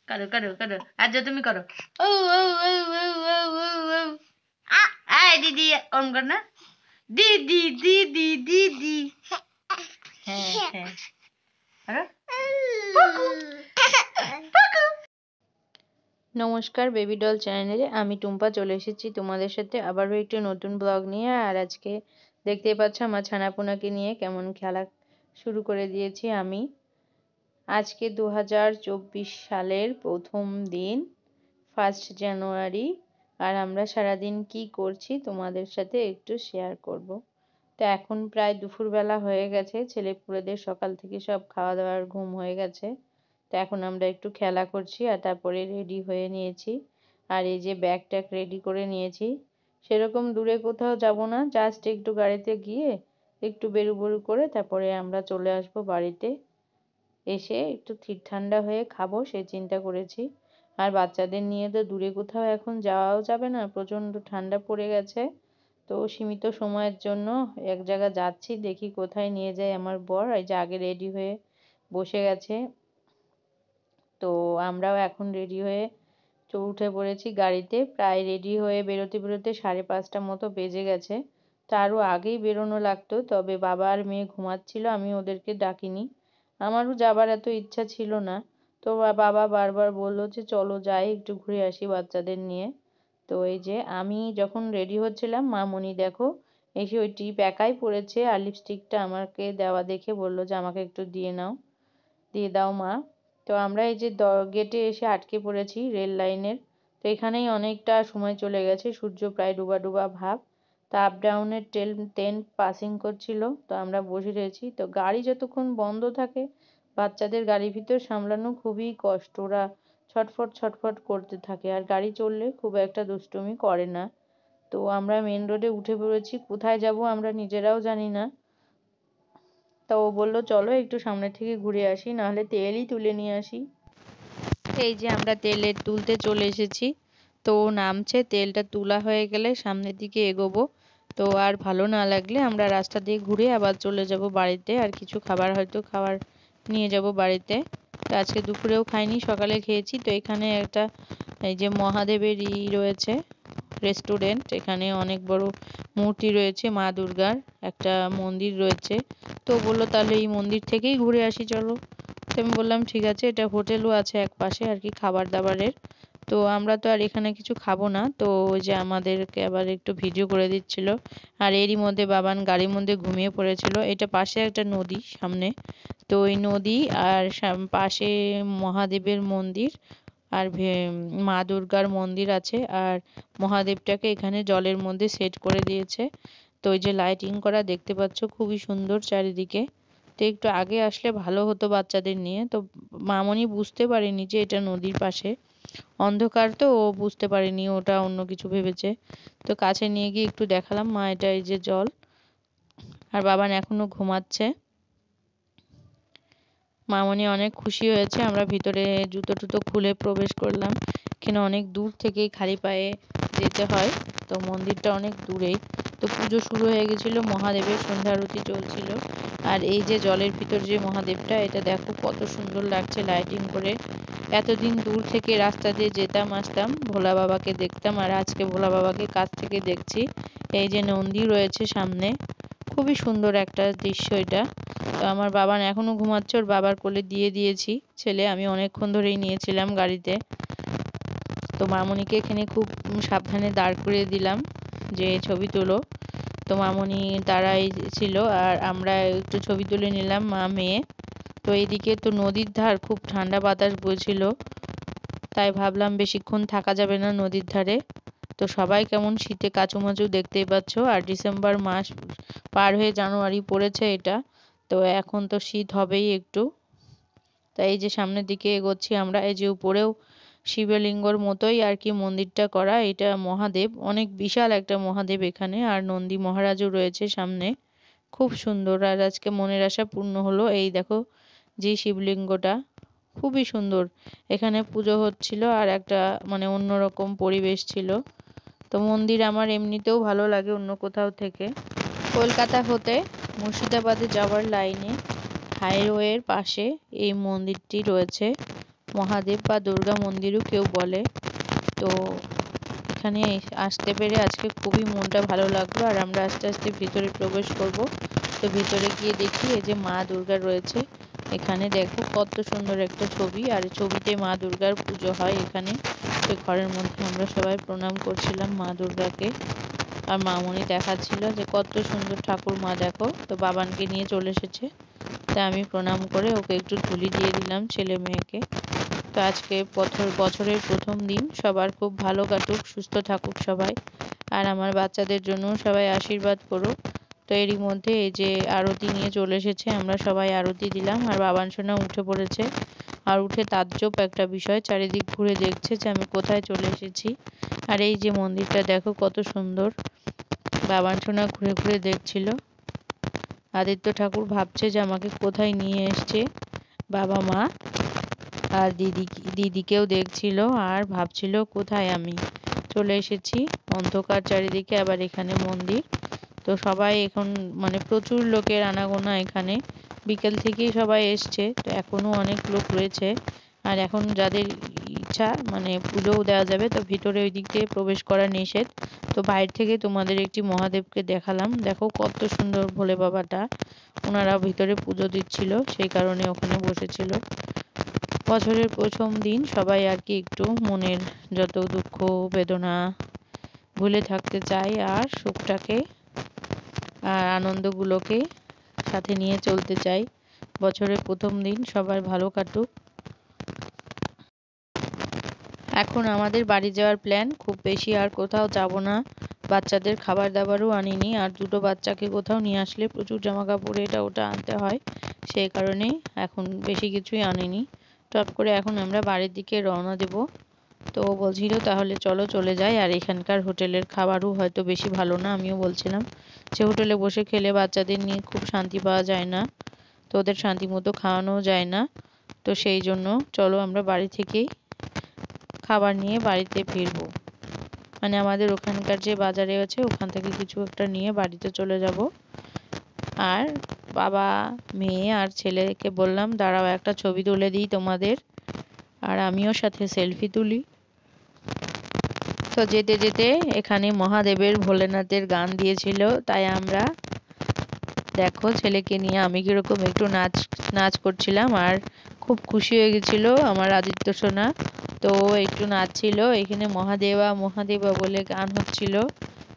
করো করো করো, আজ তুমি করো। ও ও ও ও ও ও ও। আয় দিদি অন কর না। দিদি দিদি দিদি। হ্যাঁ হ্যাঁ করো। নমস্কার বেবি ডল চ্যানেলে আমি টুম্পা চলে এসেছি তোমাদের সাথে আবারও একটি নতুন ব্লগ নিয়ে। আর আজকে দেখতেই পাচ্ছ আমার ছানাপোনাকে নিয়ে কেমন খেলা শুরু করে দিয়েছি আমি। আজকে 2024 সালের প্রথম দিন, 1 জানুয়ারি। আর আমরা সারাদিন কি করছি তোমাদের সাথে একটু শেয়ার করব। তো এখন প্রায় দুপুরবেলা হয়ে গেছে, ছেলেপুলেদের সকাল থেকে সব খাওয়া দাওয়ার ঘুম হয়ে গেছে। তো এখন আমরা একটু খেলা করছি আর তারপরে রেডি হয়ে নিয়েছি। আর এই যে ব্যাগ ট্যাগ রেডি করে নিয়েছি। সেরকম দূরে কোথাও যাব না, জাস্ট একটু গাড়িতে গিয়ে একটু বেরু বেরু করে তারপরে আমরা চলে আসব বাড়িতে। এসে একটু ঠান্ডা হয়ে খাবো সেই চিন্তা করেছি। আর বাচ্চাদের নিয়ে তো দূরে কোথাও এখন যাওয়াও যাবে না, প্রচণ্ড ঠান্ডা পড়ে গেছে। তো সীমিত সময়ের জন্য এক জায়গা যাচ্ছি, দেখি কোথায় নিয়ে যায় আমার বর। এই যে আগে রেডি হয়ে বসে গেছে। তো আমরাও এখন রেডি হয়ে উঠে পড়েছি গাড়িতে। প্রায় রেডি হয়ে বেরোতে বেরোতে 5:30 মতো বেজে গেছে। তো আরও আগেই বেরোনো লাগতো, তবে বাবা আর মেয়ে ঘুমাচ্ছিল, আমি ওদেরকে ডাকিনি। আমারও যাবার এত ইচ্ছা ছিল না। তো বাবা বারবার বললো যে চলো যাই, একটু ঘুরে আসি বাচ্চাদের নিয়ে। তো এই যে আমি যখন রেডি হচ্ছিলাম, মামনি দেখো এসে ওই টিপ একাই পড়েছে, আর লিপস্টিকটা আমাকে দেওয়া দেখে বললো যে আমাকে একটু দিয়ে দাও মা। তো আমরা এই যে গেটে এসে আটকে পড়েছি রেল লাইনের। তো এখানেই অনেকটা সময় চলে গেছে, সূর্য প্রায় ডুবা ডুবা ভাব। তো আপ ডাউনের ট্রেন পাসিং করছিল, তো আমরা বসে রয়েছি। তো গাড়ি যতক্ষণ বন্ধ থাকে বাচ্চাদের গাড়ির ভিতর সামলানো খুবই কষ্ট, ওরা ছটফট ছটফট করতে থাকে। আর গাড়ি চললে খুব একটা দুষ্টুমি করে না। তো আমরা মেন রোডে উঠে পড়েছি, কোথায় যাব আমরা নিজেরাও জানি না। তা ও বললো চলো একটু সামনে থেকে ঘুরে আসি, নাহলে তেলই তুলে নিয়ে আসি। এই যে আমরা তেলের তুলতে চলে এসেছি। তো ও নামছে, তেলটা তোলা হয়ে গেলে সামনের দিকে এগোবো। তো আর ভালো না লাগলে আমরা রাস্তা দিয়ে ঘুরে আবার চলে যাব বাড়িতে, আর কিছু খাবার হয়তো খাবার নিয়ে যাব বাড়িতে। তো আজকে দুপুরেও খাইনি, সকালে খেয়েছি। তো এখানে একটা এই যে মহাদেবের রয়েছে রেস্টুরেন্ট, এখানে অনেক বড় মূর্তি রয়েছে, মা দুর্গার একটা মন্দির রয়েছে। তো বললো তাহলে এই মন্দির থেকেই ঘুরে আসি চলো। তো আমি বললাম ঠিক আছে, এটা হোটেলও আছে এক পাশে আর কি খাবার দাবারের। তো আমরা তো আর এখানে কিছু খাবো না, তো ওই যে আমাদেরকে আবার একটু ভিডিও করে দিচ্ছিল। আর এরই মধ্যে বাবান গাড়ির মধ্যে ঘুমিয়ে পড়েছিল। এটা পাশে একটা নদী সামনে। তো ওই নদী আর পাশে মহাদেবের মন্দির আর মা দুর্গার মন্দির আছে। আর মহাদেবটাকে এখানে জলের মধ্যে সেট করে দিয়েছে। তো ওই যে লাইটিং করা দেখতে পাচ্ছ, খুবই সুন্দর চারিদিকে। তো একটু আগে আসলে ভালো হতো বাচ্চাদের নিয়ে। তো মামনি বুঝতে পারেনি যে এটা নদীর পাশে, অন্ধকার তো ও বুঝতে পারেনি, ওটা অন্য কিছু ভেবেছে। তো কাছে নিয়ে গিয়ে একটু দেখালাম, মা এটা এই যে জল। আর বাবান এখনো ঘুমাচ্ছে। মামনি অনেক খুশি হয়েছে। আমরা ভিতরে জুতো টুতো খুলে প্রবেশ করলাম। এখানে অনেক দূর থেকেই খালি পায়ে যেতে হয়, তো মন্দিরটা অনেক দূরেই। তো পুজো শুরু হয়ে গেছিল, মহাদেবের সন্ধ্যা আরতি চলছিল। আর এই যে জলের ভিতর যে মহাদেবটা, এটা দেখো কত সুন্দর লাগছে লাইটিং করে। এতদিন দূর থেকে রাস্তা দিয়ে যেতাম আসতাম, ভোলা বাবাকে দেখতাম, আর আজকে ভোলা বাবাকে কাছ থেকে দেখছি। এই যে নন্দী রয়েছে সামনে, খুবই সুন্দর একটা দৃশ্য এটা। তো আমার বাবান এখনো ঘুমাচ্ছে, ওর বাবার কোলে দিয়ে দিয়েছি ছেলে, আমি অনেকক্ষণ ধরেই নিয়েছিলাম গাড়িতে। তো মামনিকে এখানে খুব সাবধানে দাঁড় করিয়ে দিলাম যে ছবি তোলো। তো মামনি দাঁড়াই ছিল আর আমরা একটু ছবি তুলে নিলাম মা মেয়ে। তো এইদিকে তো নদীর ধার, খুব ঠান্ডা বাতাস বইছিল, তাই ভাবলাম বেশিক্ষণ থাকা যাবে না নদীর ধারে। তো সবাই কেমন শীতে কাচুমাচু দেখতেই পাচ্ছ। আর ডিসেম্বর মাস পার হয়ে জানুয়ারি পড়েছে এটা, তো এখন তো শীত হবেই একটু। তাই এই যে সামনের দিকে এগোচ্ছি আমরা। এই যে উপরেও শিবলিঙ্গর মতোই আর কি মন্দিরটা করা, এটা মহাদেব, অনেক বিশাল একটা মহাদেব এখানে। আর নন্দী মহারাজও রয়েছে সামনে, খুব সুন্দর। আর আজকে মনের আশা পূর্ণ হলো। এই দেখো যে শিবলিঙ্গটা, খুবই সুন্দর। এখানে পুজো হচ্ছিল আর একটা মানে অন্যরকম পরিবেশ ছিল। তো মন্দির আমার এমনিতেও ভালো লাগে অন্য কোথাও থেকে। কলকাতা হতে মুর্শিদাবাদে যাওয়ার লাইনে হাইওয়ের পাশে এই মন্দিরটি রয়েছে, মহাদেব বা দুর্গা মন্দিরও কেউ বলে। তো এখানে আসতে পেরে আজকে খুবই মনটা ভালো লাগলো। আর আমরা আস্তে আস্তে ভিতরে প্রবেশ করব। তো ভিতরে গিয়ে দেখি এই যে মা দুর্গা রয়েছে এখানে, দেখো কত সুন্দর একটা ছবি, আর ছবিতে মা দুর্গার পুজো হয় এখানে। তো ঘরের মধ্যে আমরা সবাই প্রণাম করছিলাম মা দুর্গাকে, আর মামনি দেখাচ্ছিল যে কত সুন্দর ঠাকুর মা দেখো। তো বাবানকে নিয়ে চলে এসেছে, তাই আমি প্রণাম করে ওকে একটু ধুলি দিয়ে দিলাম ছেলে মেয়েকে। তো আজকে বছরের প্রথম দিন, সবার খুব ভালো কাটুক, সুস্থ থাকুক সবাই, আর আমার বাচ্চাদের জন্য সবাই আশীর্বাদ করুক। তো এরই মধ্যে এই যে আরতি নিয়ে চলে এসেছে, আমরা সবাই আরতি দিলাম, আর বাবান সোনা উঠে পড়েছে। আর উঠে তাজ্জব একটা বিষয়, চারিদিক ঘুরে দেখছে যে আমি কোথায় চলে এসেছি। আর এই যে মন্দিরটা দেখো কত সুন্দর, বাবান সোনা ঘুরে ঘুরে দেখছিল। আদিত্য ঠাকুর ভাবছে যে আমাকে কোথায় নিয়ে এসছে বাবা মা, আর দিদিকেও দেখছিল আর ভাবছিল কোথায় আমি চলে এসেছি। অন্ধকার চারিদিকে, আবার এখানে মন্দির। তো সবাই এখন মানে প্রচুর লোকের আনাগোনা এখানে, বিকেল থেকেই সবাই এসছে, তো এখনো অনেক লোক রয়েছে। আর এখন যাদের ইচ্ছা মানে পুজোও দেওয়া যাবে, তো ভিতরে ওই দিক দিয়ে প্রবেশ করা নিষেধ। তো বাইরে থেকে তোমাদের একটি মহাদেবকে দেখালাম, দেখো কত সুন্দর ভোলে বাবাটা। ওনারা ভিতরে পুজো দিচ্ছিল, সেই কারণে ওখানে বসেছিল। বছরের প্রথম দিন সবাই আর কি একটু মনের যত দুঃখ বেদনা ভুলে থাকতে চাই, আর সুখটাকে আর আনন্দগুলোকে সাথে নিয়ে চলতে চাই। বছরের প্রথম দিন সবার ভালো কাটুক। এখন আমাদের বাড়ি যাওয়ার প্ল্যান, খুব বেশি আর কোথাও যাব না। বাচ্চাদের খাবার দাবারও আনিনি, আর দুটো বাচ্চাকে কোথাও নিয়ে আসলে প্রচুর জামা কাপড় এটা ওটা আনতে হয়, সেই কারণে এখন বেশি কিছুই আনিনি। টপ করে এখন আমরা বাড়ির দিকে রওনা দেব। তো বলছিল তাহলে চলো চলে যাই, আর এখানকার হোটেলের খাবারও হয়তো বেশি ভালো না। আমিও বলছিলাম যে হোটেলে বসে খেলে বাচ্চাদের নিয়ে খুব শান্তি পাওয়া যায় না, তো ওদের শান্তি মতো খাওয়ানোও যায় না। তো সেই জন্য চলো আমরা বাড়ি থেকেই খাবার নিয়ে বাড়িতে ফিরবো, মানে আমাদের ওখানকার যে বাজারে আছে ওখান থেকে কিছু একটা নিয়ে বাড়িতে চলে যাব। আর বাবা মেয়ে আর ছেলেকে বললাম দাঁড়াও একটা ছবি তুলে দিই তোমাদের, আর আমিও সাথে সেলফি তুলি। তো যেতে যেতে এখানে মহাদেবের ভোলেনাথের গান দিয়েছিল, তাই আমরা দেখো ছেলেকে নিয়ে আমি কিরকম একটু নাচ নাচ করছিলাম, আর খুব খুশি হয়ে গেছিল আমার আদিত্য সোনা। তো একটু নাচছিল, এখানে মহাদেবা মহাদেবা বলে গান হচ্ছিল।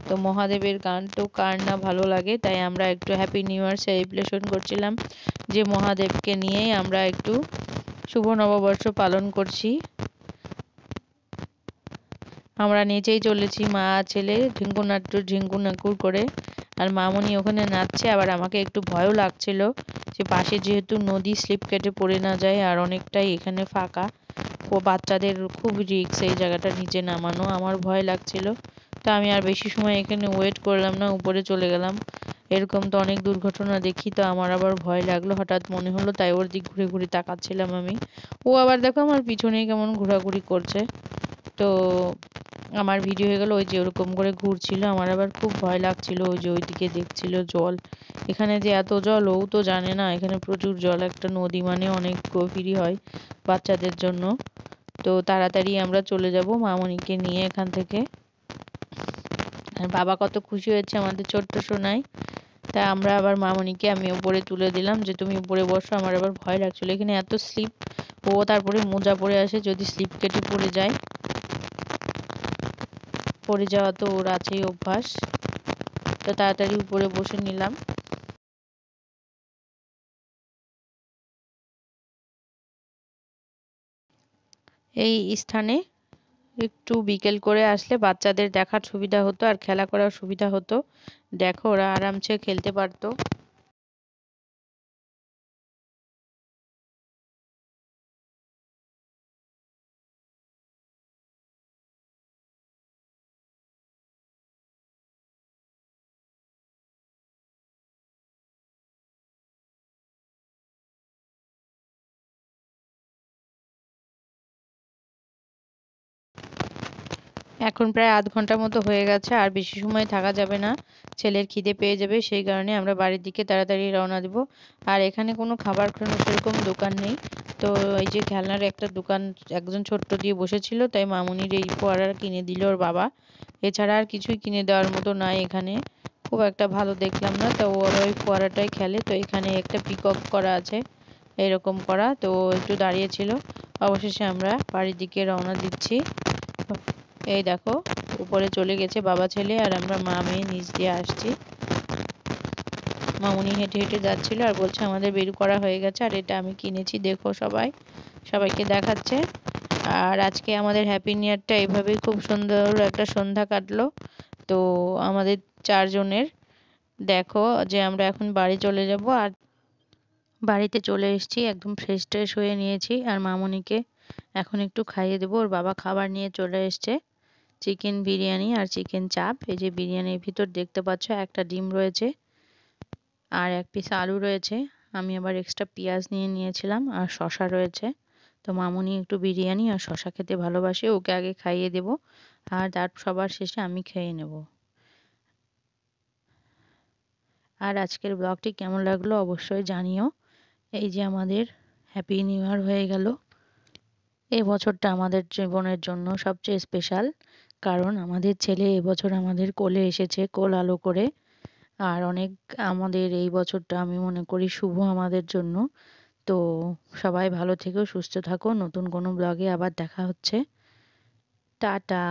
তো মহাদেবের গান তো কার না ভালো লাগে, তাই আমরা একটু হ্যাপি নিউ ইয়ার সেলিব্রেশন করছিলাম, যে মহাদেবকে নিয়েই আমরা একটু শুভ নববর্ষ পালন করছি। আমরা নেচেই চলেছি মা ছেলে ঝিঙ্কুর ঝিঙ্কুর করে, আর মামনি ওখানে নাচছে। আবার আমাকে একটু ভয়ও লাগছিল যে পাশে যেহেতু নদী, স্লিপ কেটে পড়ে না যায়, আর অনেকটাই এখানে ফাঁকা, ও বাচ্চাদের খুব রিস্ক এই জায়গাটা নিচে নামানো, আমার ভয় লাগছিল। তো আমি আর বেশি সময় এখানে ওয়েট করলাম না, উপরে চলে গেলাম। এরকম তো অনেক দুর্ঘটনা দেখি, তো আমার আবার ভয় লাগলো, হঠাৎ মনে হলো, তাই ওর দিক ঘুরে ঘুরে তাকাচ্ছিলাম আমি। ও আবার দেখো আমার পিছনেই কেমন ঘোরাঘুরি করছে। তো আমার ভিডিও হয়ে গেল, ওই যে ওরকম করে ঘুরছিল, আমার আবার খুব ভয় লাগছিল, ওই যে ওইদিকে দেখছিল জল, এখানে যে এত জল ও তো জানে না, এখানে প্রচুর জল, একটা নদী মানে অনেক গভীরই হয় বাচ্চাদের জন্য। তো তাড়াতাড়ি আমরা চলে যাব মামনিকে নিয়ে এখান থেকে। আর বাবা কত খুশি হয়েছে আমাদের ছোট্ট সোনাই। তা আমরা আবার মামনিকে আমি উপরে তুলে দিলাম যে তুমি উপরে বসো, আমার আবার ভয় লাগছিল, এখানে এত স্লিপ। ও তারপরে মোজা পরে আসে, যদি স্লিপ কেটে পড়ে যায়, পড়ে যাওয়া তো ওর আছেই অভ্যাস। তো তাড়াতাড়ি উপরে বসে নিলাম। এই স্থানে একটু বিকেল করে আসলে বাচ্চাদের দেখার সুবিধা হতো, আর খেলা করার সুবিধা হতো, দেখো ওরা আরামসে খেলতে পারতো। এখন প্রায় আধ ঘন্টার মতো হয়ে গেছে, আর বেশি সময় থাকা যাবে না, ছেলের খিদে পেয়ে যাবে, সেই কারণে আমরা বাড়ির দিকে তাড়াতাড়ি রওনা দেব। আর এখানে কোনো খাবার কোনো সেরকম দোকান নেই, তো এই যে খেলনার একটা দোকান একজন ছোট্ট দিয়ে বসেছিল, তাই মামুনির এই ফোয়ারা কিনে দিল ওর বাবা। এছাড়া আর কিছুই কিনে দেওয়ার মতো নাই এখানে, খুব একটা ভালো দেখলাম না, তো ওরা ওই ফোয়ারাটাই খেলে। তো এখানে একটা পিকক করা আছে এরকম করা, তো একটু দাঁড়িয়েছিল। অবশেষে আমরা বাড়ির দিকে রওনা দিচ্ছি। এই দেখো উপরে চলে গেছে বাবা ছেলে, আর আমরা মা মেয়ে নিচ দিয়ে আসছি। মামুনি হেঁটে হেঁটে যাচ্ছিল আর বলছে আমাদের বের করা হয়ে গেছে, আর এটা আমি কিনেছি, দেখো সবাইকে দেখাচ্ছে। আর আজকে আমাদের হ্যাপি নিউ ইয়ারটা এইভাবেই খুব সুন্দর একটা সন্ধ্যা কাটলো। তো আমাদের চারজনের, দেখো যে আমরা এখন বাড়ি চলে যাব। আর বাড়িতে চলে এসেছি, একদম ফ্রেশ ট্রেশ হয়ে নিয়েছি, আর মামুনিকে এখন একটু খাইয়ে দেবো। ওর বাবা খাবার নিয়ে চলে এসছে, চিকেন বিরিয়ানি আর চিকেন চাপ। এই যে বিরিয়ানির ভিতর দেখতে পাচ্ছ একটা ডিম রয়েছে আর এক পিস আলু রয়েছে। আমি আবার এক্সট্রা পেঁয়াজ নিয়ে নিয়েছিলাম, আর শশা রয়েছে। তো মামুনি একটু বিরিয়ানি আর শশা খেতে ভালোবাসে, ওকে আগে খাইয়ে দেব, আর তার সবার শেষে আমি খেয়ে নেব। আর আজকের ব্লগটি কেমন লাগলো অবশ্যই জানিও। এই যে আমাদের হ্যাপি নিউ ইয়ার হয়ে গেল। এই বছরটা আমাদের জীবনের জন্য সবচেয়ে স্পেশাল, কারণ আমাদের ছেলে এবছর আমাদের কোলে এসেছে কোল আলো করে। আর অনেক, আমাদের এই বছরটা আমি মনে করি শুভ আমাদের জন্য। তো সবাই ভালো থেকো, সুস্থ থাকো, নতুন কোনো ব্লগে আবার দেখা হচ্ছে। টাটা।